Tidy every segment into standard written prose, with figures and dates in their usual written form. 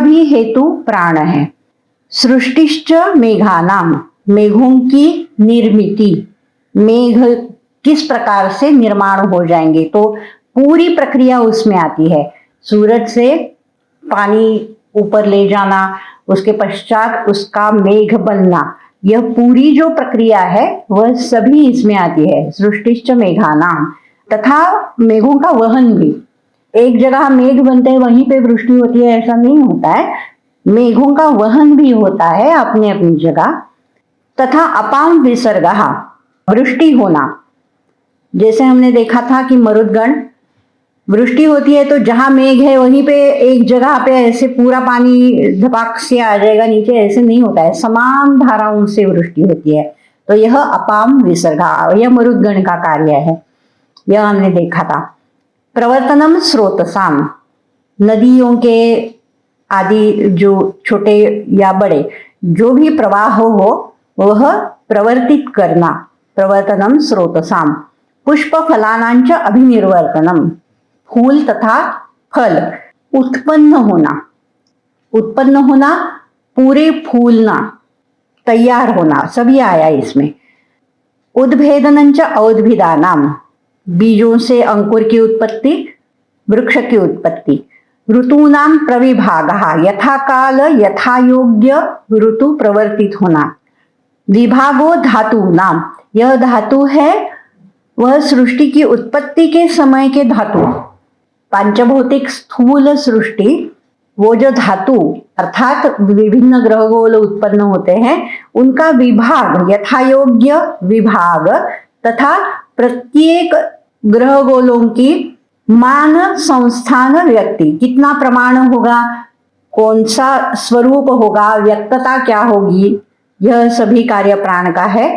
भी हेतु प्राण है। सृष्टिश्च मेघानाम, मेघों की निर्मिति, मेघ किस प्रकार से निर्माण हो जाएंगे, तो पूरी प्रक्रिया उसमें आती है। सूरज से पानी ऊपर ले जाना, उसके पश्चात उसका मेघ बनना, यह पूरी जो प्रक्रिया है वह सभी इसमें आती है। सृष्टिश्च मेघानाम, तथा मेघों का वहन भी। एक जगह मेघ बनते हैं वहीं पे वृष्टि होती है ऐसा नहीं होता है, मेघों का वहन भी होता है अपनी अपनी जगह। तथा अपाम विसर्गः, वृष्टि होना। जैसे हमने देखा था कि मरुदगण, वृष्टि होती है तो जहां मेघ है वहीं पे एक जगह पे ऐसे पूरा पानी धपाक से आ जाएगा नीचे, ऐसे नहीं होता है, समान धाराओं से वृष्टि होती है। तो यह अपाम विसर्गा, यह मरुदगण का कार्य है, यह हमने देखा था। प्रवर्तनम स्रोतसाम, नदियों के आदि जो छोटे या बड़े जो भी प्रवाह हो वह प्रवर्तित करना, प्रवर्तनम स्रोतसाम। पुष्प फलानांच अभिनिर्वर्तनम, फूल तथा फल उत्पन्न होना, उत्पन्न होना, पूरे फूलना, तैयार होना, सभी आया इसमें। उद्भेदनंच औद्भिदानाम, बीजों से अंकुर की उत्पत्ति, वृक्ष की उत्पत्ति। ऋतूनाम प्रविभागः, यथा काल यथा योग्य ऋतु प्रवर्तित होना। विभागो धातु नाम, यह धातु है वह सृष्टि की उत्पत्ति के समय के धातु। पांचभौतिक स्थूल सृष्टि, वो जो धातु अर्थात विभिन्न ग्रहगोल उत्पन्न होते हैं उनका विभाग, यथायोग्य विभाग, तथा प्रत्येक ग्रहगोलों की मान संस्थान व्यक्ति, कितना प्रमाण होगा, कौन सा स्वरूप होगा, व्यक्तता क्या होगी, यह सभी कार्य प्राण का है।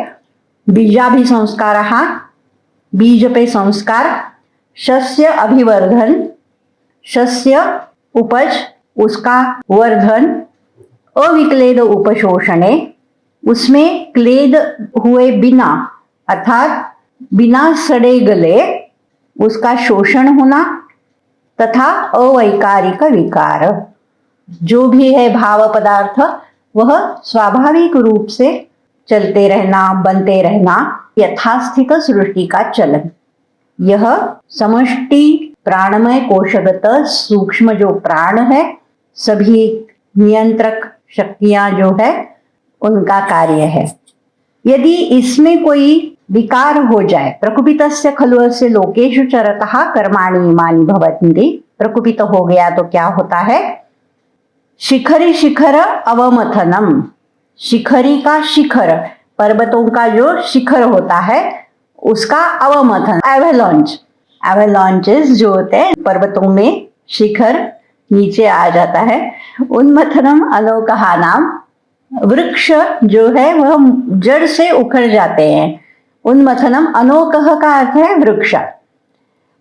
बीजाभिसंस्कारः, बीज पे संस्कार। शस्य अभिवर्धन, शस्य उपज, उसका वर्धन। अविक्लेद उपशोषणे, उसमें क्लेद हुए बिना अर्थात बिना सड़े गले उसका शोषण होना। तथा अवैकारिक विकार, जो भी है भाव पदार्थ वह स्वाभाविक रूप से चलते रहना, बनते रहना, यथास्थित सृष्टि का चलन। यह समष्टि प्राणमय कोशगत सूक्ष्म जो प्राण है, सभी नियंत्रक शक्तियां जो है उनका कार्य है। यदि इसमें कोई विकार हो जाए, प्रकुपितस्य खलु अस्य लोकेषु चरतः कर्माणि इमानि भवन्ति, प्रकुपित हो गया तो क्या होता है, शिखरी शिखर अवमथनम, शिखरी का शिखर, पर्वतों का जो शिखर होता है उसका अवमथन, एवेलॉन्च, एवेलॉन्चेस जो होते हैं पर्वतों में शिखर नीचे आ जाता है। उन्मथनम अलोकहा नाम, वृक्ष जो है वह जड़ से उखड़ जाते हैं। उन्मथनम, अनोकह का अर्थ है वृक्ष।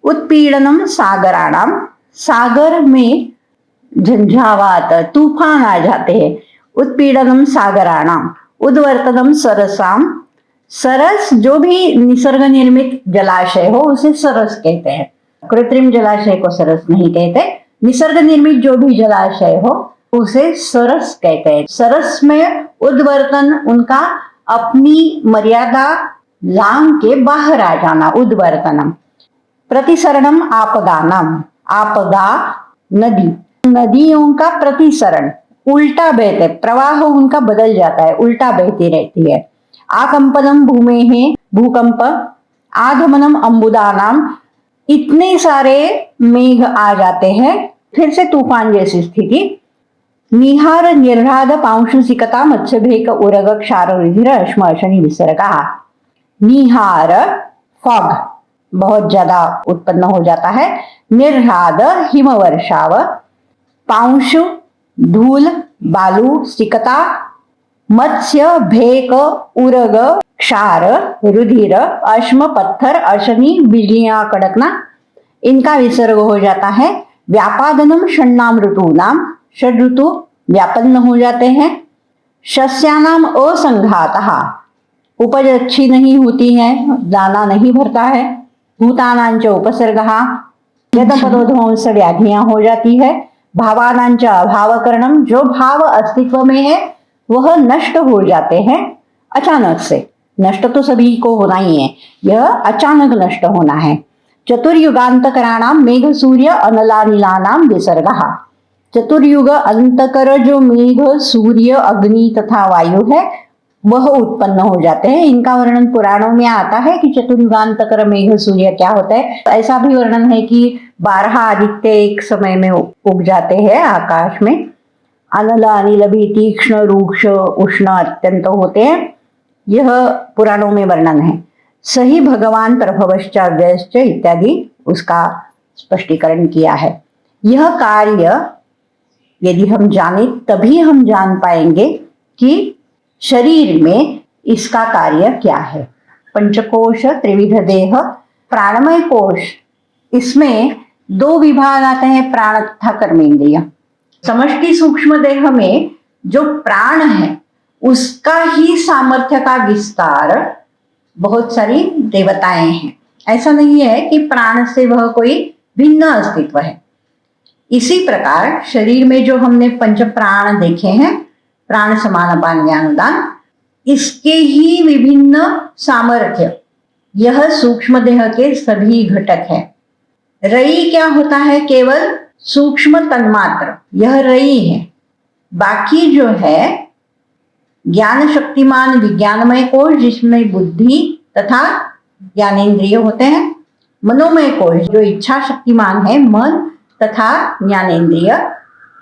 उत्पीड़नम सागराणाम, सागर में झंझावात तूफान आ जाते हैं। उत्पीड़नम सागराणाम। उद्वर्तनम सरसाम, सरस जो भी निसर्ग निर्मित जलाशय हो उसे सरस कहते हैं, कृत्रिम जलाशय को सरस नहीं कहते। निसर्ग निर्मित जो भी जलाशय हो उसे सरस कहते हैं। सरस में उद्वर्तन, उनका अपनी मर्यादा लांग के बाहर आ जाना, उद्वर्तनम। प्रतिसरणम आपदानम, आपदा नदी, नदियों का प्रतिसरण, उल्टा बहते, प्रवाह उनका बदल जाता है, उल्टा बहती रहती है। आकंपनम भूमे है, भूकंप। आगमनम अंबुदानाम, इतने सारे मेघ आ जाते हैं, फिर से तूफान जैसी स्थिति। निहार निर्राध पांशुसिकता मत्स्यभेक उरग क्षार रुधिर अश्म अशनि विसर्गा। निहार फॉग बहुत ज्यादा उत्पन्न हो जाता है। निर्राध हिमवर्षाव। पांशु धूल बालू सिकता। मत्स्य भेक उरग क्षार रुधिर अश्म पत्थर अशनि बिजलियां कड़कना, इनका विसर्ग हो जाता है। व्यापादनम षण्णाम ऋतूनाम, षड ऋतु व्यापन्न हो जाते हैं। शस्यानाम असंघातः, उपज अच्छी नहीं होती है, दाना नहीं भरता है। भूतानांच उपसर्गः, यदपदोध्वंस व्याधियां हो जाती है। भावानांच अभावकरणम, जो भाव अस्तित्व में है वह नष्ट हो जाते हैं अचानक से। नष्ट तो सभी को होना ही है, यह अचानक नष्ट होना है। चतुर्युगांतकराणाम मेघ सूर्य अनलानिलानाम विसर्गः। चतुर्युग अंतकर जो मेघ सूर्य अग्नि तथा वायु है वह उत्पन्न हो जाते हैं। इनका वर्णन पुराणों में आता है कि चतुर्युगांतकर मेघ सूर्य क्या होता है। ऐसा भी वर्णन है कि 12 आदित्य एक समय में उग जाते हैं आकाश में। अनल अनिल भी तीक्ष्ण रूक्ष उष्ण अत्यंत होते हैं, यह पुराणों में वर्णन है। सही भगवान प्रभवश्च व्यश्च इत्यादि उसका स्पष्टीकरण किया है। यह कार्य यदि हम जाने तभी हम जान पाएंगे कि शरीर में इसका कार्य क्या है। पंचकोश त्रिविध देह प्राणमय कोश, इसमें 2 विभाग आते हैं, प्राण तथा कर्मेंद्रिय। समष्टि सूक्ष्म देह में जो प्राण है उसका ही सामर्थ्य का विस्तार बहुत सारी देवताएं हैं। ऐसा नहीं है कि प्राण से वह कोई भिन्न अस्तित्व है। इसी प्रकार शरीर में जो हमने पंच प्राण देखे हैं, प्राण समान अपान व्यान उदान, इसके ही विभिन्न सामर्थ्य, यह सूक्ष्म देह के सभी घटक है। रई क्या होता है? केवल सूक्ष्म तन्मात्र, यह रई है। बाकी जो है ज्ञान शक्तिमान विज्ञानमय कोश, जिसमें बुद्धि तथा ज्ञानेंद्रिय होते हैं। मनोमय कोश जो इच्छा शक्तिमान है, मन तथा ज्ञानेंद्रिय।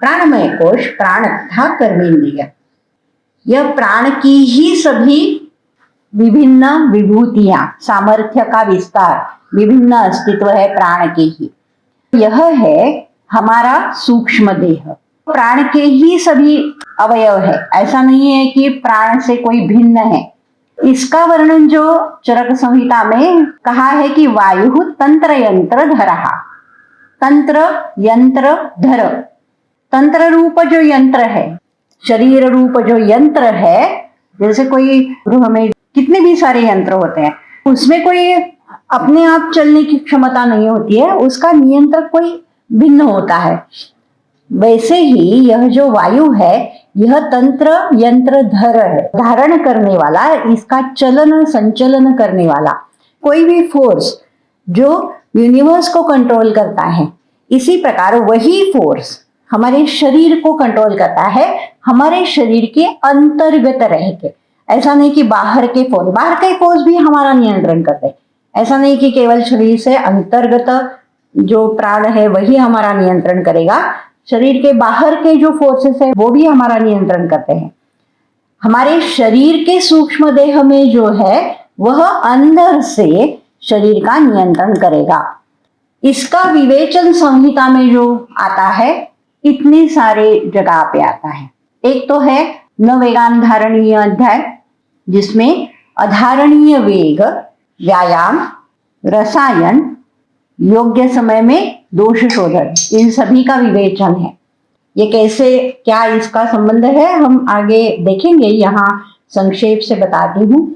प्राणमय कोश प्राण तथा कर्मेंद्रिय। यह प्राण की ही सभी विभिन्न विभूतियां, सामर्थ्य का विस्तार, विभिन्न अस्तित्व है प्राण के ही। यह है हमारा सूक्ष्म देह। प्राण के ही सभी अवयव है, ऐसा नहीं है कि प्राण से कोई भिन्न है। इसका वर्णन जो चरक संहिता में कहा है कि वायु तंत्र यंत्र धरहा। तंत्र यंत्र धर, तंत्र रूप जो यंत्र है, शरीर रूप जो यंत्र है, जैसे कोई गृह में कितने भी सारे यंत्र होते हैं, उसमें कोई अपने आप चलने की क्षमता नहीं होती है, उसका नियंत्रक कोई भिन्न होता है। वैसे ही यह जो वायु है, यह तंत्र यंत्र धर है, धारण करने वाला, इसका चलन संचलन करने वाला। कोई भी फोर्स जो यूनिवर्स को कंट्रोल करता है, इसी प्रकार वही फोर्स हमारे शरीर को कंट्रोल करता है, हमारे शरीर के अंतर्गत रह के। ऐसा नहीं कि बाहर के फोर्स भी हमारा नियंत्रण करते हैं। ऐसा नहीं कि केवल शरीर से अंतर्गत जो प्राण है वही हमारा नियंत्रण करेगा, शरीर के बाहर के जो फोर्सेस है वो भी हमारा नियंत्रण करते हैं। हमारे शरीर के सूक्ष्म देह में जो है वह अंदर से शरीर का नियंत्रण करेगा। इसका विवेचन संहिता में जो आता है, इतने सारे जगह पे आता है। एक तो है न वेगान धारणीय अध्याय, जिसमें अधारणीय वेग, व्यायाम, रसायन, योग्य समय में दोष शोधन, इन सभी का विवेचन है। ये कैसे, क्या इसका संबंध है, हम आगे देखेंगे। यहाँ संक्षेप से बताती हूँ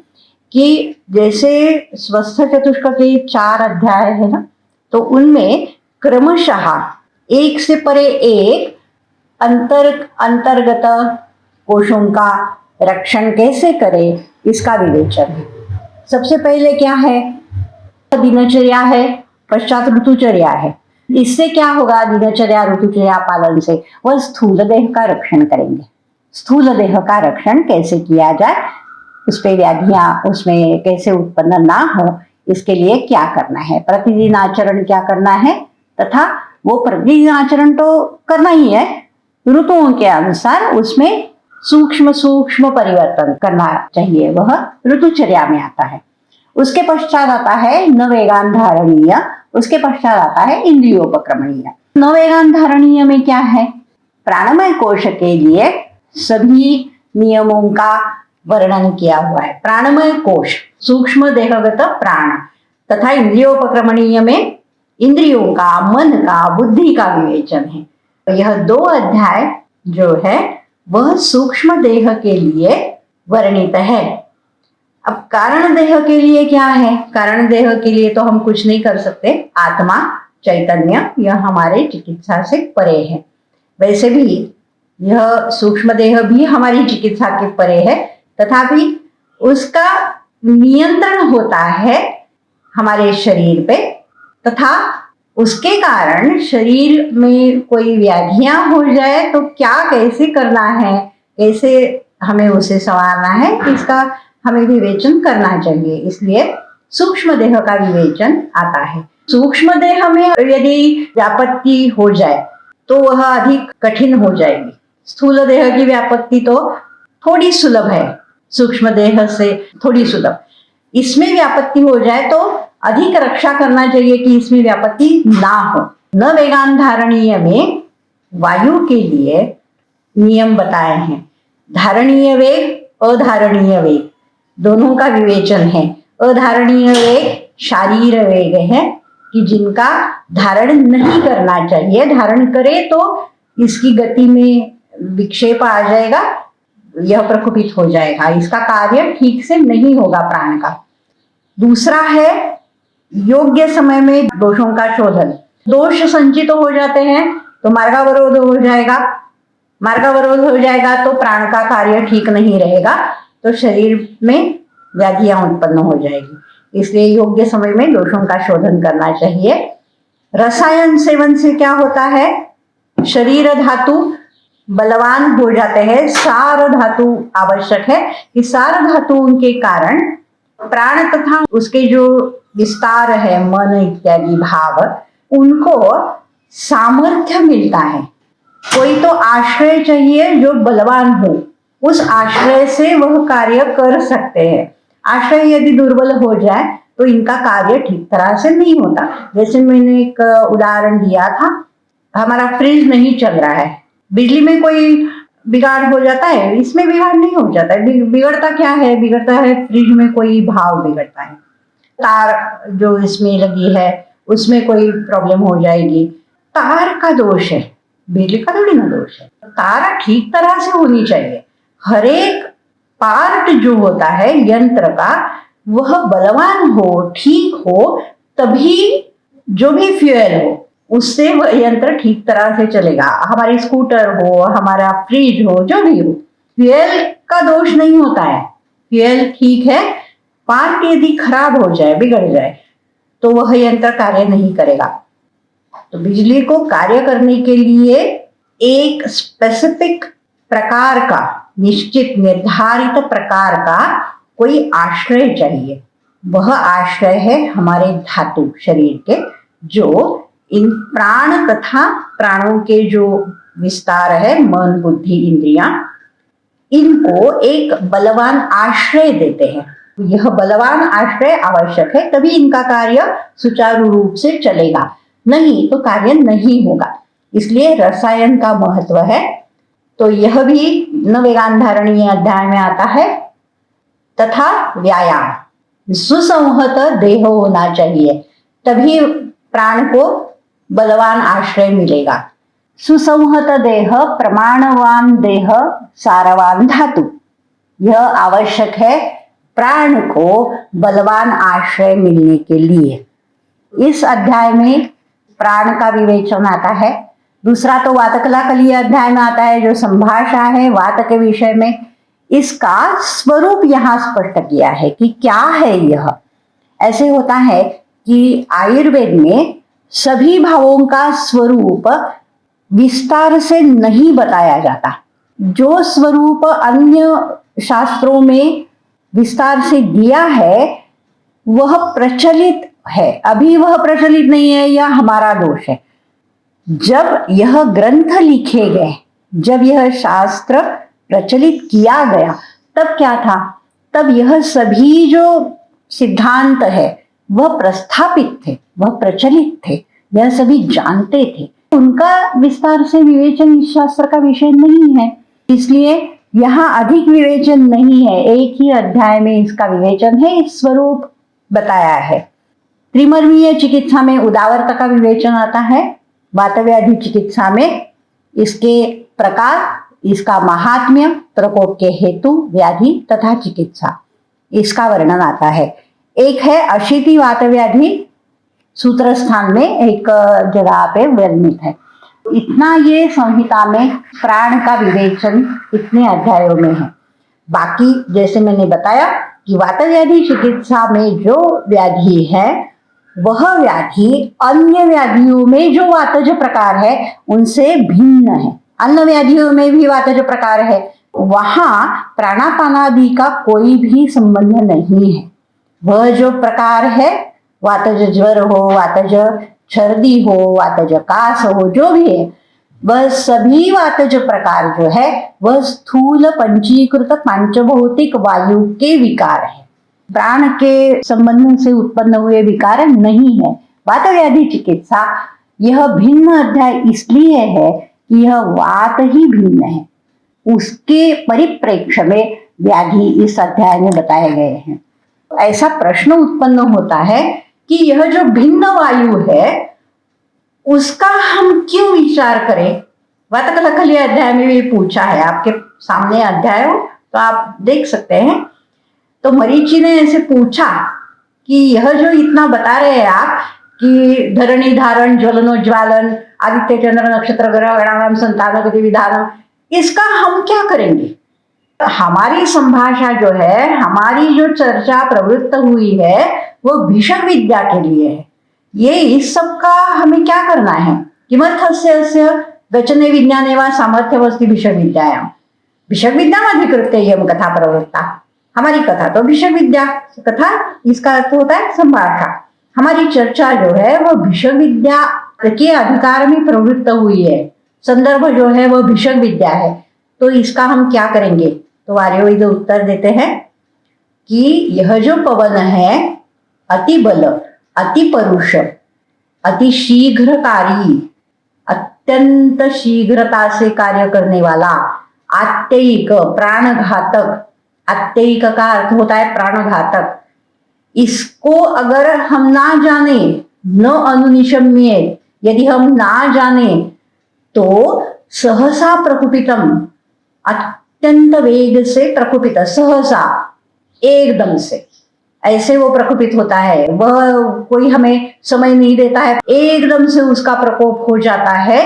कि जैसे स्वस्थ चतुष्क के 4 अध्याय है ना, तो उनमें क्रमशः एक से परे एक अंतर्गत कोशों का रक्षण कैसे करें, इसका विवेचन है। सबसे पहले क्या है? दिनचर्या है, पश्चात ऋतुचर्या है। इससे क्या होगा? दिनचर्या ऋतुचर्या पालन से वह स्थूल देह का रक्षण करेंगे। स्थूल देह का रक्षण कैसे किया जाए, उस पे व्याधियां उसमें कैसे उत्पन्न ना हो, इसके लिए क्या करना है, प्रतिदिन आचरण क्या करना है, तथा वो प्रतिदिन आचरण तो करना ही है, ऋतुओं के अनुसार उसमें सूक्ष्म सूक्ष्म परिवर्तन करना चाहिए, वह ऋतुचर्या में आता है। उसके पश्चात आता है न वेगान धारणीय, उसके पश्चात आता है इंद्रियोपक्रमणीय। न वेगान धारणीय में क्या है? प्राणमय कोश के लिए सभी नियमों का वर्णन किया हुआ है। प्राणमय कोश सूक्ष्म देहगत प्राण तथा इंद्रियोपक्रमणीय में इंद्रियों का, मन का, बुद्धि का विवेचन है। तो यह 2 अध्याय जो है वह सूक्ष्म देह के लिए वर्णित है। अब कारण देह के लिए क्या है? कारण देह के लिए तो हम कुछ नहीं कर सकते, आत्मा चैतन्य यह हमारे चिकित्सा से परे है। वैसे भी यह सूक्ष्म देह भी हमारी चिकित्सा के परे है, तथापि उसका नियंत्रण होता है हमारे शरीर पे, तथा उसके कारण शरीर में कोई व्याधियां हो जाए तो क्या कैसे करना है, कैसे हमें उसे संवारना है, इसका हमें विवेचन करना चाहिए। इसलिए सूक्ष्म देह का विवेचन आता है। सूक्ष्म देह में यदि व्यापत्ति हो जाए तो वह अधिक कठिन हो जाएगी। स्थूल देह की व्यापत्ति तो थोड़ी सुलभ है, सूक्ष्म देह से थोड़ी सुलभ। इसमें व्यापत्ति हो जाए तो अधिक रक्षा करना चाहिए कि इसमें व्यापत्ति ना हो। न वेगान धारणीय में वायु के लिए नियम बताए हैं। धारणीय वेग, अधारणीय वेग दोनों का विवेचन है। अधारणीय वेग शारीर वेग है कि जिनका धारण नहीं करना चाहिए, धारण करे तो इसकी गति में विक्षेप आ जाएगा, यह प्रकुपित हो जाएगा, इसका कार्य ठीक से नहीं होगा प्राण का। दूसरा है योग्य समय में दोषों का शोधन। दोष संचित हो जाते हैं तो मार्गावरोध हो जाएगा, मार्गावरोध हो जाएगा तो प्राण का कार्य ठीक नहीं रहेगा, तो शरीर में व्याधियां उत्पन्न हो जाएगी। इसलिए योग्य समय में दोषों का शोधन करना चाहिए। रसायन सेवन से क्या होता है, शरीर धातु बलवान हो जाते हैं। सार धातु आवश्यक है कि सार धातुओं के कारण प्राण तथा उसके जो विस्तार है, मन इत्यादि भाव, उनको सामर्थ्य मिलता है। कोई तो आश्रय चाहिए जो बलवान हो, उस आश्रय से वह कार्य कर सकते हैं। आश्रय यदि दुर्बल हो जाए तो इनका कार्य ठीक तरह से नहीं होता। जैसे मैंने एक उदाहरण दिया था, हमारा फ्रिज नहीं चल रहा है, बिजली में कोई बिगाड़ हो जाता है, इसमें बिगाड़ नहीं हो जाता है। बिगड़ता क्या है, बिगड़ता है फ्रिज में कोई भाव बिगड़ता है, तार जो इसमें लगी है उसमें कोई प्रॉब्लम हो जाएगी, तार का दोष है, बिजली का थोड़ी ना दोष है। तार ठीक तरह से होनी चाहिए। हर एक पार्ट जो होता है यंत्र का वह बलवान हो, ठीक हो, तभी जो भी फ्यूएल हो उससे वह यंत्र ठीक तरह से चलेगा। हमारी स्कूटर हो, हमारा फ्रिज हो, जो भी हो, फ्यूएल का दोष नहीं होता है। फ्यूएल ठीक है, पार्ट यदि खराब हो जाए, बिगड़ जाए, तो वह यंत्र कार्य नहीं करेगा। तो बिजली को कार्य करने के लिए एक स्पेसिफिक प्रकार का, निश्चित निर्धारित प्रकार का कोई आश्रय चाहिए। वह आश्रय है हमारे धातु शरीर के, जो इन प्राण तथा प्राणों के जो विस्तार है, मन बुद्धि इंद्रियां, इनको एक बलवान आश्रय देते हैं। यह बलवान आश्रय आवश्यक है, तभी इनका कार्य सुचारू रूप से चलेगा, नहीं तो कार्य नहीं होगा। इसलिए रसायन का महत्व है। तो यह भी न वेगान धारणीय अध्याय में आता है। तथा व्यायाम, सुसंहत देह होना चाहिए, तभी प्राण को बलवान आश्रय मिलेगा। सुसंहत देह, प्रमाणवान देह, सारवान धातु, यह आवश्यक है प्राण को बलवान आश्रय मिलने के लिए। इस अध्याय में प्राण का विवेचन आता है। दूसरा तो वातकलाकलीय अध्याय में आता है, जो संभाषा है वात के विषय में। इसका स्वरूप यहाँ स्पष्ट किया है कि क्या है यह। ऐसे होता है कि आयुर्वेद में सभी भावों का स्वरूप विस्तार से नहीं बताया जाता। जो स्वरूप अन्य शास्त्रों में विस्तार से दिया है वह प्रचलित है, अभी वह प्रचलित नहीं है, यह हमारा दोष है। जब यह ग्रंथ लिखे गए, जब यह शास्त्र प्रचलित किया गया, तब क्या था, तब यह सभी जो सिद्धांत है वह प्रस्थापित थे, वह प्रचलित थे, यह सभी जानते थे। उनका विस्तार से विवेचन इस शास्त्र का विषय नहीं है, इसलिए यहाँ अधिक विवेचन नहीं है। एक ही अध्याय में इसका विवेचन है, इस स्वरूप बताया है। त्रिमर्मीय चिकित्सा में उदावर्त का विवेचन आता है। वातव्याधि चिकित्सा में इसके प्रकार, इसका महात्म्य, प्रकोप के हेतु, व्याधि तथा चिकित्सा, इसका वर्णन आता है। एक है अशीति वातव्याधि, सूत्र स्थान में एक जगह पे वर्णित है। इतना ये संहिता में प्राण का विवेचन इतने अध्यायों में है। बाकी जैसे मैंने बताया कि वात व्याधि चिकित्सा में जो व्याधि है वह व्याधि अन्य व्याधियों में जो वातज प्रकार है उनसे भिन्न है। अन्य व्याधियों में भी वातज प्रकार है, वहां प्राणापानादि का कोई भी संबंध नहीं है। वह जो प्रकार है, वातज ज्वर हो, वातज छर्दी हो, वातज कास हो, जो भी है, वह सभी वातज प्रकार जो है वह स्थूल पंचीकृत पांचभौतिक वायु के विकार है, प्राण के संबंध से उत्पन्न हुए विकार नहीं है। वात व्याधि चिकित्सा यह भिन्न अध्याय इसलिए है कि यह वात ही भिन्न है, उसके परिप्रेक्ष्य में व्याधि इस अध्याय में बताए गए हैं। ऐसा प्रश्न उत्पन्न होता है कि यह जो भिन्न वायु है उसका हम क्यों विचार करें। वातकलखली अध्याय में भी पूछा है, आपके सामने अध्याय हो तो आप देख सकते हैं। तो मरीचि ने ऐसे पूछा कि यह जो इतना बता रहे हैं आप कि धरणी धारण ज्वलनोज्वालन आदित्य चंद्र नक्षत्र ग्रह गणानाम संतान गति विधानम, इसका हम क्या करेंगे। हमारी संभाषा जो है, हमारी जो चर्चा प्रवृत्त हुई है वो भिषक विद्या के लिए है। ये इस सब का हमें क्या करना है। किमर्थस्य गचने विज्ञाने वा सामर्थ्यमस्ति भिषक विद्यायाम, भिषक विद्यामधिकृत्य यम कथा प्रवृत्ता। हमारी कथा तो भिषक विद्या कथा, इसका अर्थ होता है संभाषा। हमारी चर्चा जो है वो भिषक विद्या के अधिकार में प्रवृत्त हुई है, संदर्भ जो है वो भिषक विद्या है। तो इसका हम क्या करेंगे। तो आर्यवैद उत्तर देते हैं कि यह जो पवन है अति बल, अति परुष, अति शीघ्रकारी, अत्यंत शीघ्रता से कार्य करने वाला, आत्ययिक, प्राणघातक। आत्ययिक का अर्थ होता है प्राणघातक। इसको अगर हम ना जाने, न अनुनिशम्ये, यदि हम ना जाने तो सहसा प्रकुपितम, अत्यंत वेग से प्रकुपित, सहसा एकदम से ऐसे वो प्रकुपित होता है। वह कोई हमें समय नहीं देता है, एकदम से उसका प्रकोप हो जाता है।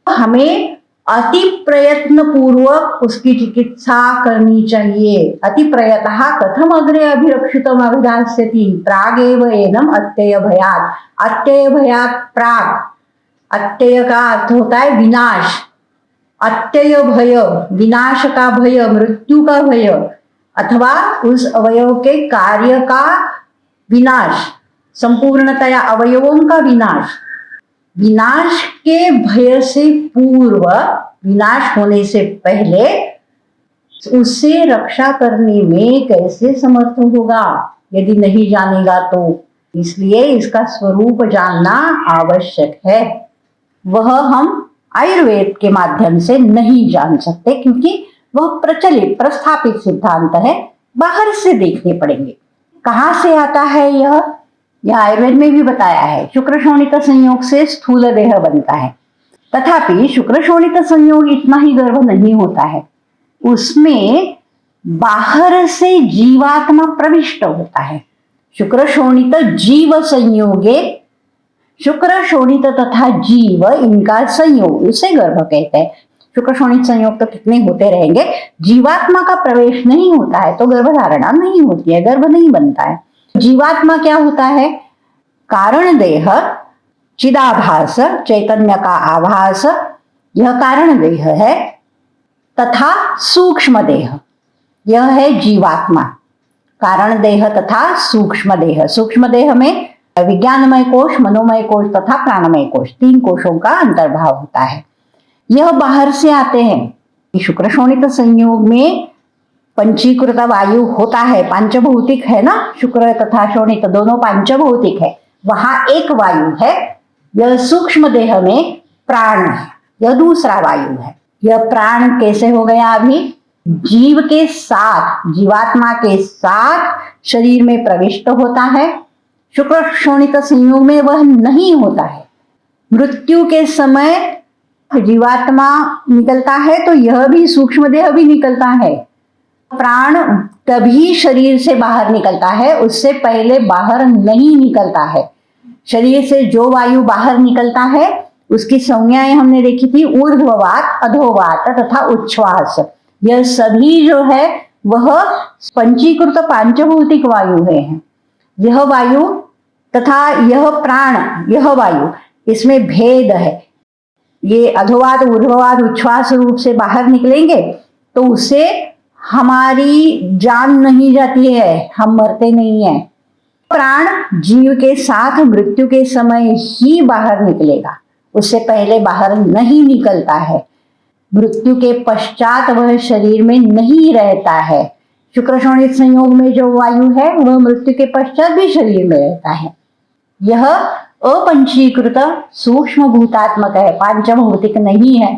हमें अति प्रयत्न पूर्वक उसकी चिकित्सा करनी चाहिए। अति प्रयतः कथम अग्रे अभिरक्षितम अभिधास्यति प्रागेव एनम अत्यय भयात्। अत्यय भयात् प्राग, अत्यय का अर्थ होता है विनाश। अत्यय भय, विनाश का भय, मृत्यु का भय, अथवा उस अवयव के कार्य का विनाश, संपूर्णतया अवयवों का विनाश। विनाश के भय से पूर्व, विनाश होने से पहले उससे रक्षा करने में कैसे समर्थ होगा यदि नहीं जानेगा तो। इसलिए इसका स्वरूप जानना आवश्यक है। वह हम आयुर्वेद के माध्यम से नहीं जान सकते क्योंकि वह प्रचलित प्रस्थापित सिद्धांत है, बाहर से देखने पड़ेंगे। कहाँ से आता है यह आयुर्वेद में भी बताया है। शुक्र शोणित संयोग से स्थूल देह बनता है, तथापि शुक्र शोणित संयोग इतना ही गर्भ नहीं होता है, उसमें बाहर से जीवात्मा प्रविष्ट होता है। शुक्र शोणित जीव संयोगे, शुक्र शोणित तथा जीव इनका संयोग, उसे गर्भ कहते हैं। शुक्र शोणित संयोग तो कितने होते रहेंगे, जीवात्मा का प्रवेश नहीं होता है तो गर्भधारणा नहीं होती है, गर्भ नहीं बनता है। जीवात्मा क्या होता है, कारण देह, चिदाभास, चैतन्य का आभास, यह कारण देह है, तथा सूक्ष्म देह, यह है जीवात्मा। कारण देह तथा सूक्ष्म देह। सूक्ष्म देह में विज्ञानमय कोश, मनोमय कोश तथा प्राणमय कोश, 3 कोशों का अंतर्भाव होता है। यह बाहर से आते हैं। शुक्र शोणित संयोग में पंचीकृत वायु होता है, पांचभौतिक है ना, शुक्र तथा शोणित दोनों पांचभौतिक है। वहां एक वायु है, यह सूक्ष्म देह में प्राण है, यह दूसरा वायु है। यह प्राण कैसे हो गया, अभी जीव के साथ, जीवात्मा के साथ शरीर में प्रविष्ट होता है। शुक्र शोणित संयोग में वह नहीं होता है। मृत्यु के समय जीवात्मा निकलता है तो यह भी सूक्ष्म देह भी निकलता है। प्राण तभी शरीर से बाहर निकलता है, उससे पहले बाहर नहीं निकलता है। शरीर से जो वायु बाहर निकलता है उसकी संज्ञाएं हमने देखी थी ऊर्ध्ववात, अधोवात तथा उच्छ्वास। यह सभी जो है वह पंचीकृत पांचभौतिक वायु है। यह वायु तथा यह प्राण, यह वायु, इसमें भेद है। ये अधोवाद ऊर्ध्ववाद उच्छ्वास रूप से बाहर निकलेंगे तो उससे हमारी जान नहीं जाती है, हम मरते नहीं हैं। प्राण जीव के साथ मृत्यु के समय ही बाहर निकलेगा, उससे पहले बाहर नहीं निकलता है। मृत्यु के पश्चात वह शरीर में नहीं रहता है। शुक्र शोणित संयोग में जो वायु है वह मृत्यु के पश्चात भी शरीर में रहता है। यह अपंचीकृत सूक्ष्म भूतात्मक है, पांचभौतिक नहीं है।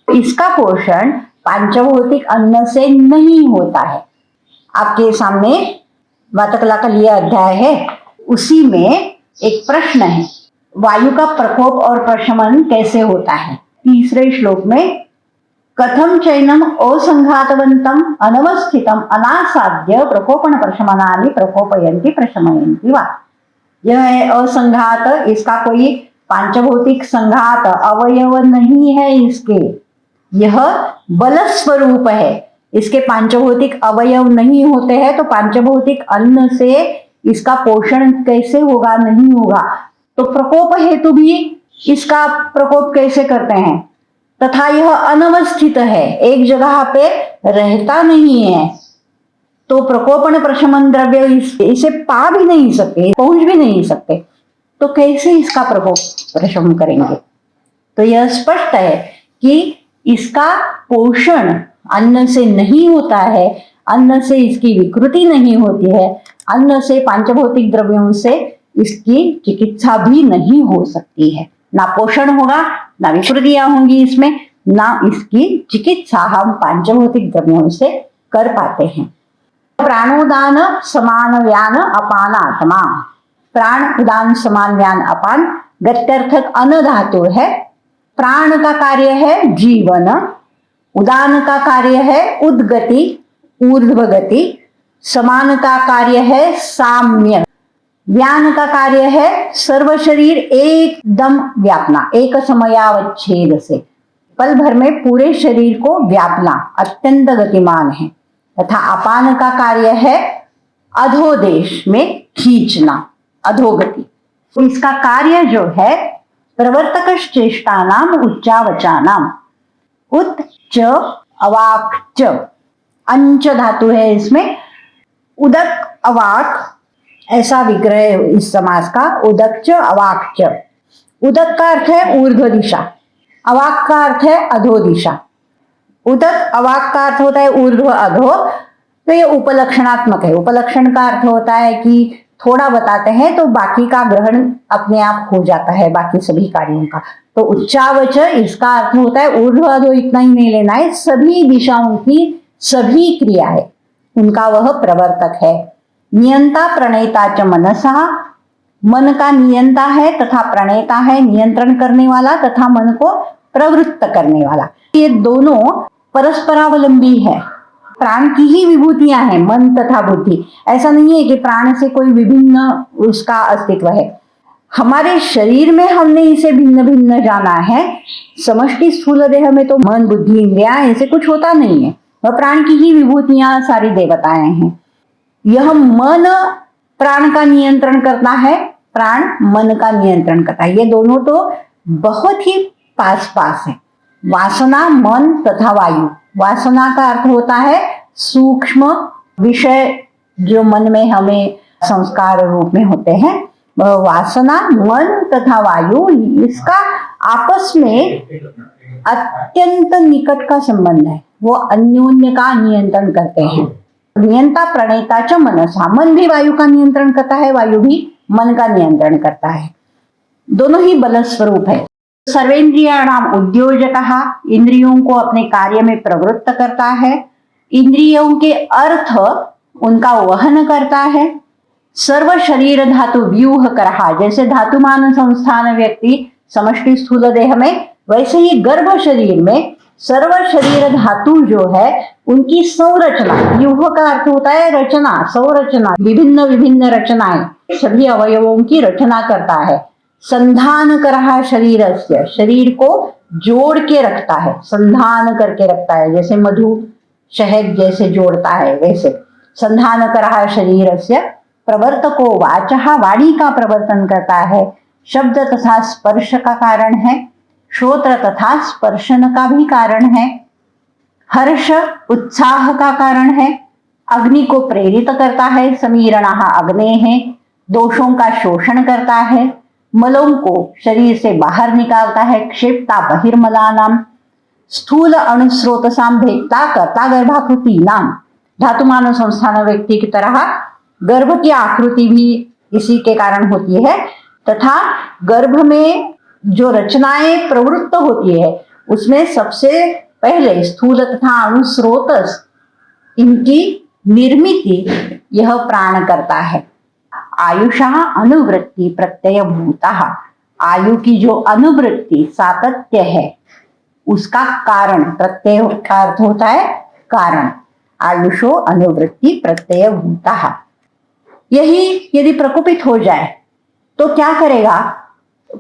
इसका पोषण पांचभौतिक अन्न से नहीं होता है। आपके सामने वातकला का लिया अध्याय है, उसी में एक प्रश्न है, वायु का प्रकोप और प्रशमन कैसे होता है। तीसरे श्लोक में कथम चैनम असंघातवंतम अनवस्थितम अनासाद्य प्रकोपण प्रशमनानि प्रकोपयन्ति प्रशमयन्ति वा। यह है असंघात, इसका कोई पांचभौतिक संघात अवयव नहीं है इसके। यह बल स्वरूप है, इसके पांचभौतिक अवयव नहीं होते हैं तो पांचभौतिक अन्न से इसका पोषण कैसे होगा, नहीं होगा। तो प्रकोप हेतु भी इसका प्रकोप कैसे करते हैं। तथा यह अनवस्थित है, एक जगह पे रहता नहीं है, तो प्रकोपण प्रशमन द्रव्य इसे पा भी नहीं सकते, पहुंच भी नहीं सकते, तो कैसे इसका प्रकोप प्रशमन करेंगे। तो यह स्पष्ट है कि इसका पोषण अन्न से नहीं होता है, अन्न से इसकी विकृति नहीं होती है, अन्न से पांचभौतिक द्रव्यों से इसकी चिकित्सा भी नहीं हो सकती है। ना पोषण होगा, ना विकृतियां होंगी इसमें, ना इसकी चिकित्सा हम पांचभौतिक द्रव्यों से कर पाते हैं। प्राणोदान समान व्यान अपान आत्मा। प्राण उदान समान व्यान अपान गत्यर्थक अन धातु है। प्राण का कार्य है जीवन, उदान का कार्य है उद्गति, ऊर्ध्वगति, समान का कार्य है साम्य, व्यान का कार्य है सर्व शरीर एकदम व्यापना, एक समयावच्छेद से पल भर में पूरे शरीर को व्यापना, अत्यंत गतिमान है। तथा अपान का कार्य है अधोदेश में खींचना, अधोगति। इसका कार्य जो है प्रवर्तक चेष्टा नाम उच्चावचानाम, उत च अवाक च, अंच धातु है इसमें, उदक अवाक ऐसा विग्रह इस समास का, उदक च अवाक च। उदक का अर्थ है ऊर्ध्व दिशा, अवाक का अर्थ है अधो दिशा। उदक अवाक का अर्थ होता है ऊर्ध्व अधो, तो ये उपलक्षणात्मक है। उपलक्षण का अर्थ होता है कि थोड़ा बताते हैं तो बाकी का ग्रहण अपने आप हो जाता है, बाकी सभी कार्यों का। तो उच्चावच इसका अर्थ होता है ऊर्ध्व अधो इतना ही नहीं लेना है, सभी दिशाओं की सभी क्रियाएं उनका वह प्रवर्तक है। नियंता प्रणेता च मनसा, मन का नियंता है तथा प्रणेता है, नियंत्रण करने वाला तथा मन को प्रवृत्त करने वाला। ये दोनों परस्परावलंबी है, प्राण की ही विभूतियां हैं मन तथा बुद्धि। ऐसा नहीं है कि प्राण से कोई विभिन्न उसका अस्तित्व है। हमारे शरीर में हमने इसे भिन्न भिन्न जाना है, समष्टि स्थूल देह में तो मन बुद्धि इंद्रियां ऐसे कुछ होता नहीं है, वह प्राण की ही विभूतियां सारी देवताएं हैं। यह मन प्राण का नियंत्रण करता है, प्राण मन का नियंत्रण करता है। ये दोनों तो बहुत ही पास पास है। वासना मन तथा वायु, वासना का अर्थ होता है सूक्ष्म विषय जो मन में हमें संस्कार रूप में होते हैं, वह वासना मन तथा वायु, इसका आपस में अत्यंत निकट का संबंध है, वो अन्योन्य का नियंत्रण करते हैं। नियंता प्रणेता च मनसा, मन भी वायु का नियंत्रण करता है, वायु भी मन का नियंत्रण करता है, दोनों ही बल स्वरूप है। सर्वेंद्रियाणाम उद्योजकः, इंद्रियों को अपने कार्य में प्रवृत्त करता है, इंद्रियों के अर्थ उनका वहन करता है। सर्व शरीर धातु व्यूह करहा, जैसे धातुमान संस्थान व्यक्ति समष्टि स्थूल देह में, वैसे ही गर्भ शरीर में सर्व शरीर धातु जो है उनकी संरचना, व्यूह का अर्थ होता है रचना, संरचना, विभिन्न विभिन्न रचनाएं, सभी अवयवों की रचना करता है। संधान करहा शरीरस्य, शरीर को जोड़ के रखता है, संधान करके रखता है, जैसे मधु शहद जैसे जोड़ता है वैसे। संधान करहा शरीरस्य, प्रवर्तको वाचः, वाणी का प्रवर्तन करता है, शब्द तथा स्पर्श का कारण है, श्रोत्र तथा स्पर्शन का भी कारण है, हर्ष उत्साह का कारण है, अग्नि को प्रेरित करता है, समीरणः अग्ने है, दोषों का शोषण करता है, मलों को शरीर से बाहर निकालता है, क्षेपता बहिर्मलानाम, स्थूल अणुस्रोतसाम भेदता कर्ता गर्भाकृति नाम, धातुमान संस्थान व्यक्ति की तरह गर्भ की आकृति भी इसी के कारण होती है, तथा गर्भ में जो रचनाएं प्रवृत्त होती है उसमें सबसे पहले स्थूल तथा अणुस्रोतस, इनकी निर्मिति यह प्राण करता है। आयुषा अनुवृत्ति प्रत्यय भूता, आयु की जो अनुवृत्ति सातत्य है उसका कारण, प्रत्यय का अर्थ होता है कारण, आयुषो अनुवृत्ति प्रत्यय भूता। यही यदि प्रकुपित हो जाए तो क्या करेगा?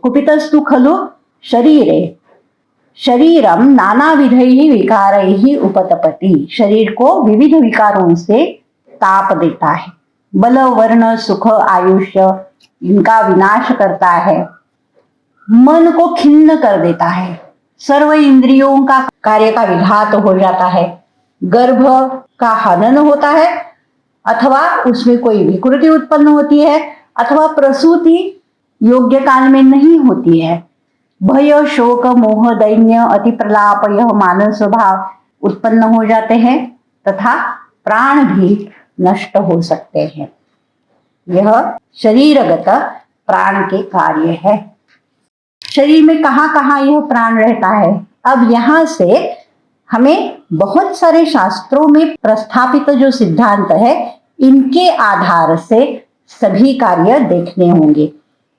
कुपितस्तु खलु शरीरे, शरीरम नानाविधैहि विकारैहि उपतपति, शरीर को विविध विकारों से ताप देता है, बल वर्ण सुख आयुष्य इनका विनाश करता है, मन को खिन्न कर देता है, सर्व इंद्रियों का कार्य का विघात हो जाता है, गर्भ का हनन होता है, अथवा उसमें कोई विकृति उत्पन्न होती है, अथवा प्रसूति योग्य काल में नहीं होती है, भय शोक मोह दैन्य अति प्रलाप यह मानव स्वभाव उत्पन्न हो जाते हैं, तथा प्राण भी नष्ट हो सकते हैं। यह शरीरगत प्राण के कार्य है। शरीर में कहाँ कहाँ यह प्राण रहता है? अब यहाँ से हमें बहुत सारे शास्त्रों में प्रस्थापित जो सिद्धांत है इनके आधार से सभी कार्य देखने होंगे।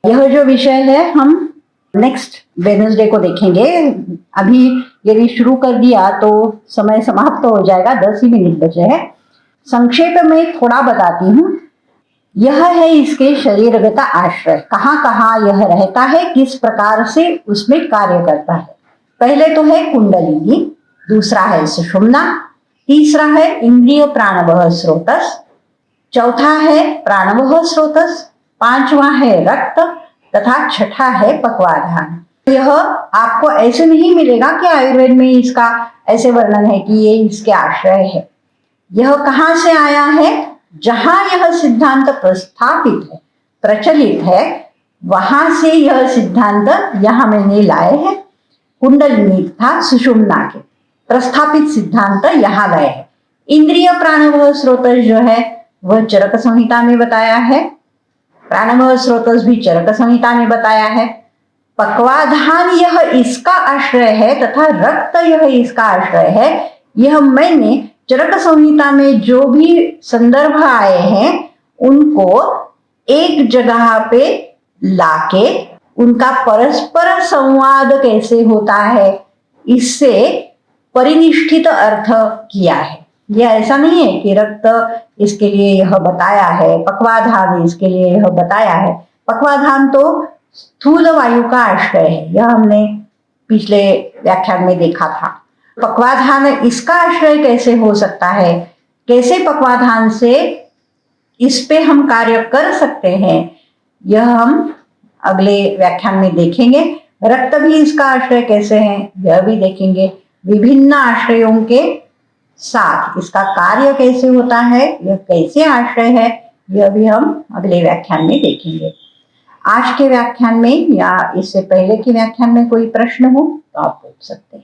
यह जो विषय है हम नेक्स्ट वेडनेसडे को देखेंगे। अभी यदि शुरू कर दिया तो समय समाप्त हो जाएगा, 10 ही मिनट बचे हैं। संक्षेप में थोड़ा बताती हूँ। यह है इसके शरीरगत आश्रय, कहाँ कहाँ यह रहता है, किस प्रकार से उसमें कार्य करता है। पहले तो है कुंडलिनी, दूसरा है सुषुम्ना, तीसरा है इंद्रिय प्राणवह स्रोतस, चौथा है प्राणवह स्रोतस, पांचवा है रक्त तथा छठा है पक्वाधान। यह आपको ऐसे नहीं मिलेगा कि आयुर्वेद में इसका ऐसे वर्णन है कि ये इसके आश्रय है। यह कहाँ से आया है? जहां यह सिद्धांत प्रस्थापित है, प्रचलित है, वहां से यह सिद्धांत यहां मैंने लाए हैं। कुंडलिनी तथा सुषुम्ना के प्रस्थापित सिद्धांत यहाँ लाए हैं। इंद्रिय प्राणवह स्रोतस जो है वह चरक संहिता में बताया है, प्राणवह स्रोतस भी चरक संहिता में बताया है। पक्वाधान यह इसका आश्रय है तथा रक्त यह इसका आश्रय है। यह मैंने चरक संहिता में जो भी संदर्भ आए हैं उनको एक जगह पे लाके उनका परस्पर संवाद कैसे होता है इससे परिनिष्ठित अर्थ किया है। यह ऐसा नहीं है कि रक्त इसके लिए यह बताया है, पक्वाधान इसके लिए यह बताया है। पक्वाधान तो स्थूल वायु का आश्रय है, यह हमने पिछले व्याख्यान में देखा था। पक्वाधान इसका आश्रय कैसे हो सकता है, कैसे पक्वाधान से इस पे हम कार्य कर सकते हैं, यह हम अगले व्याख्यान में देखेंगे। रक्त भी इसका आश्रय कैसे है यह भी देखेंगे। विभिन्न आश्रयों के साथ इसका कार्य कैसे होता है, यह कैसे आश्रय है, यह भी हम अगले व्याख्यान में देखेंगे। आज के व्याख्यान में या इससे पहले के व्याख्यान में कोई प्रश्न हो तो आप पूछ सकते हैं।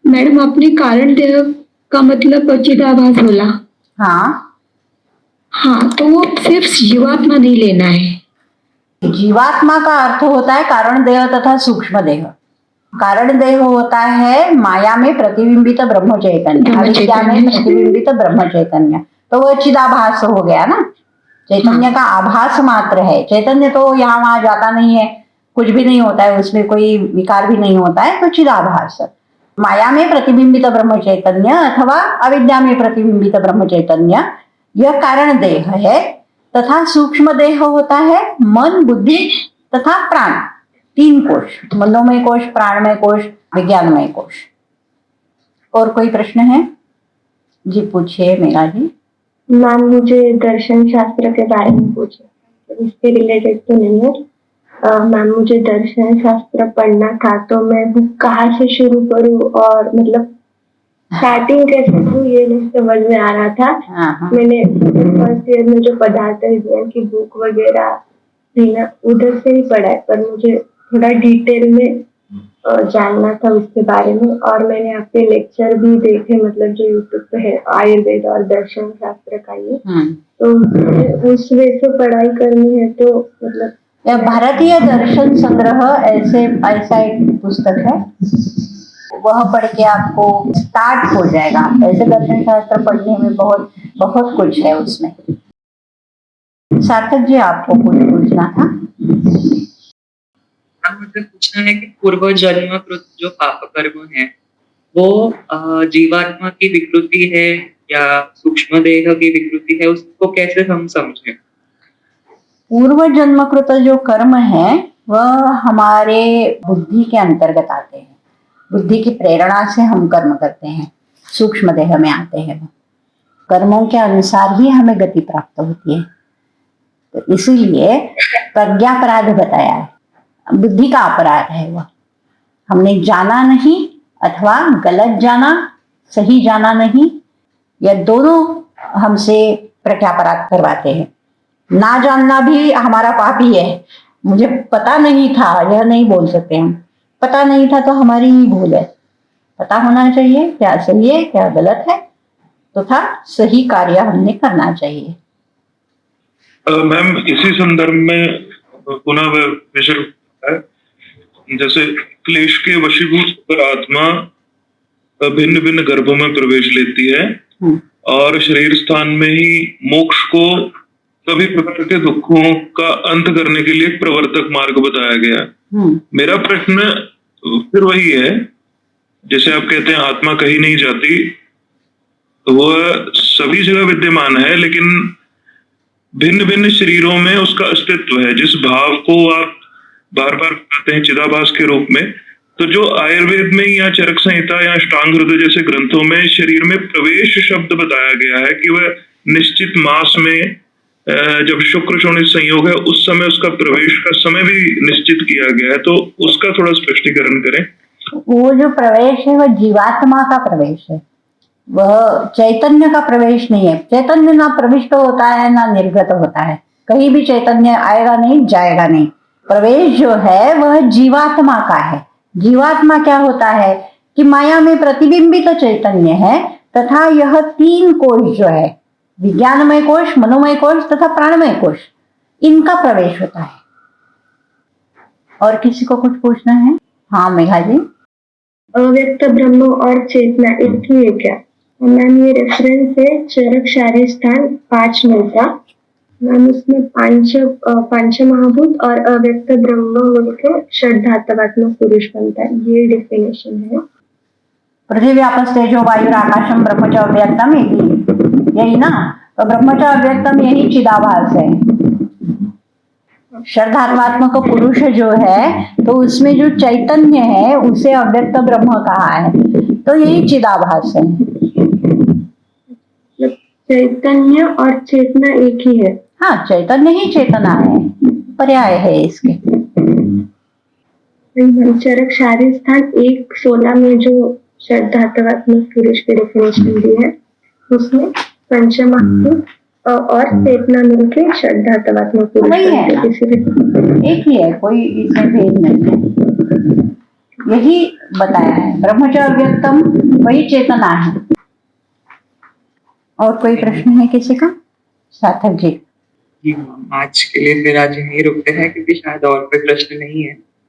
मैडम, आपने कारण देह का मतलब चिदाभास बोला। हाँ, तो वो सिर्फ जीवात्मा नहीं लेना है। जीवात्मा का अर्थ होता है कारण देह तथा सूक्ष्म देह। कारण देह होता है माया में प्रतिबिंबित ब्रह्म चैतन्य, अविद्या में प्रतिबिंबित ब्रह्म चैतन्य, तो वह चिदाभास हो गया ना। चैतन्य का आभास मात्र है, चैतन्य तो यहाँ वहां जाता नहीं है, कुछ भी नहीं होता है, उसमें कोई विकार भी नहीं होता है, तो चिदाभास। माया में प्रतिबिंबित ब्रह्म चैतन्य अथवा अविद्या में प्रतिबिंबित ब्रह्म चैतन्य यह कारण देह है। तथा सूक्ष्म देह होता है मन बुद्धि तथा प्राण, 3 कोश, मनोमय कोश, प्राणमय कोश, विज्ञानमय कोश। और कोई प्रश्न है? जी पूछिए मेघा जी। मैम मुझे दर्शन शास्त्र के बारे में पूछना, इसके रिलेटेड तो नहीं है। मैम मुझे दर्शन शास्त्र पढ़ना था, तो मैं बुक कहाँ से शुरू करूँ और मतलब स्टार्टिंग कैसे करूँ ये नहीं समझ में आ रहा था। हाँ। मैंने फर्स्ट ईयर में जो पदार्थ विज्ञान की बुक वगैरह थी ना, उधर से ही पढ़ा है, पर मुझे थोड़ा डिटेल में जानना था उसके बारे में। और मैंने आपके लेक्चर भी देखे, मतलब जो यूट्यूब पे है आयुर्वेद और दर्शन शास्त्र का ये, तो उस वे से पढ़ाई करनी है, तो मतलब यह भारतीय दर्शन संग्रह ऐसा एक पुस्तक है, वह पढ़ के आपको स्टार्ट हो जाएगा। ऐसे दर्शन शास्त्र पढ़ने में बहुत बहुत कुछ है उसमें। सार्थक जी आपको कुछ पूछना था? मुझे पूछना है कि पूर्व जन्मकृत जो पाप कर्म है वो जीवात्मा की विकृति है या सूक्ष्म देह की विकृति है, उसको कैसे हम समझें? पूर्व जन्मकृत जो कर्म है वह हमारे बुद्धि के अंतर्गत आते हैं। बुद्धि की प्रेरणा से हम कर्म करते हैं, सूक्ष्म देह में आते हैं। कर्मों के अनुसार ही हमें गति प्राप्त होती है। तो इसीलिए प्रज्ञापराध बताया है, बुद्धि का अपराध है वह। हमने जाना नहीं अथवा गलत जाना, सही जाना नहीं, यह दोनों हमसे प्रज्ञापराध करवाते हैं। ना जानना भी हमारा पाप ही है। मुझे पता नहीं था, यह नहीं बोल सकते हम। पता नहीं था तो हमारी ही भूल है। पता होना चाहिए क्या सही है क्या गलत है, तो था सही कार्य हमने करना चाहिए। मैम इसी संदर्भ में पुनः विषय है, जैसे क्लेश के वशीभूत होकर आत्मा भिन्न भिन्न गर्भों में प्रवेश लेती है और शरीर स्थान में ही मोक्ष को सभी प्रकार के दुखों का अंत करने के लिए प्रवर्तक मार्ग बताया गया। मेरा प्रश्न फिर वही है, जैसे आप कहते हैं आत्मा कहीं नहीं जाती, तो वह सभी जगह विद्यमान है, लेकिन भिन्न भिन्न शरीरों में उसका अस्तित्व है। जिस भाव को आप बार बार कहते हैं चिदाभास के रूप में, तो जो आयुर्वेद में या चरक संहिता या अष्टांग हृदय जैसे ग्रंथों में शरीर में प्रवेश शब्द बताया गया है कि वह निश्चित मास में जब शुक्र शोणित संयोग है उस समय उसका प्रवेश का समय भी निश्चित किया गया है, तो उसका थोड़ा स्पष्टीकरण करें। वो जो प्रवेश है वह जीवात्मा का प्रवेश है, वह चैतन्य का प्रवेश नहीं है। चैतन्य ना प्रविष्ट होता है ना निर्गत होता है, कहीं भी चैतन्य आएगा नहीं जाएगा नहीं। प्रवेश जो है वह जीवात्मा का है। जीवात्मा क्या होता है कि माया में प्रतिबिंबित चैतन्य है, तथा यह 3 कोश जो है, विज्ञानमय कोश, मनोमय कोश तथा प्राणमय कोश, इनका प्रवेश होता है। और किसी को कुछ पूछना है? हाँ मेघा जी। अव्यक्त ब्रह्म और चेतना एक ही है क्या? मैम ये रेफरेंस है चरक शारी स्थान 5 में का। मैम उसमें पंच महाभूत और अव्यक्त ब्रह्म बोलकर षड्धातवात्मक पुरुष बनता है, ये डेफिनेशन है। पृथ्वी आपस तेजो वायु आकाशम ब्रह्मच अव्यक्तम, यही ना? तो ब्रह्मच अव्यक्तम यही चिदाभास है। षड्धात्मात्मक पुरुष जो है तो उसमें जो चैतन्य है उसे अव्यक्त ब्रह्म कहा है, तो यही चिदाभास है। चैतन्य और चेतना एक ही है? हाँ, चैतन्य ही चेतना है, पर्याय है इसके। चरक शारी स्थान 1:16 में जो षड्धातवात्मक पुरुष की डेफिनेशन दी है, उसमें पंचमहाभूत और चेतना मिलकर षड्धातवात्मक पुरुष बनते हैं। एक ही है, कोई इसमें भेद नहीं है, यही बताया है। ब्रह्मच अव्यक्तम वही चेतना है। और कोई प्रश्न है किसी का? सार्थक जी। आज के लिए फिर आज यहीं रुकते हैं, क्योंकि शायद और कोई प्रश्न नहीं है।